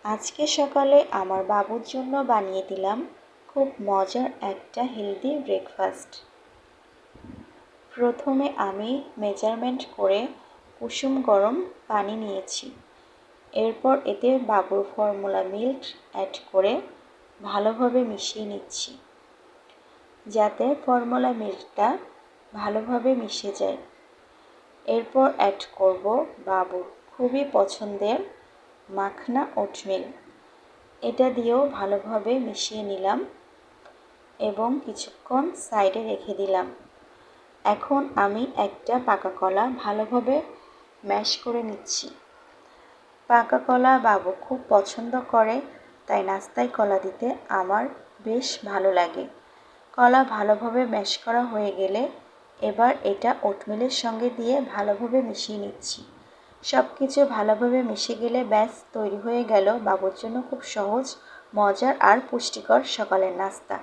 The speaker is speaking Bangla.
আজকে সকালে আমার বাবুর জন্য বানিয়ে দিলাম খুব মজার একটা হেলদি ব্রেকফাস্ট। প্রথমে আমি মেজারমেন্ট করে কুসুম গরম পানি নিয়েছি। এরপর এতে বাবুর ফর্মুলা মিল্ক অ্যাড করে ভালোভাবে মিশিয়ে নিচ্ছি, যাতে ফর্মুলা মিল্কটা ভালোভাবে মিশে যায়। এরপর অ্যাড করব বাবুর খুবই পছন্দের মাখনা ওটমিল। এটা দিয়েও ভালোভাবে মিশিয়ে নিলাম এবং কিছুক্ষণ সাইডে রেখে দিলাম। এখন আমি একটা পাকা কলা ভালোভাবে ম্যাশ করে নিচ্ছি। পাকা কলা বাবু খুব পছন্দ করে, তাই নাস্তায় কলা দিতে আমার বেশ ভালো লাগে। কলা ভালোভাবে ম্যাশ করা হয়ে গেলে এবার এটা ওটমিলের সঙ্গে দিয়ে ভালোভাবে মিশিয়ে নিচ্ছি। সব কিছু ভালোভাবে মিশে গেলে ব্যাস তৈরি হয়ে গেল বাবুর জন্য খুব সহজ, মজার আর পুষ্টিকর সকালের নাস্তা।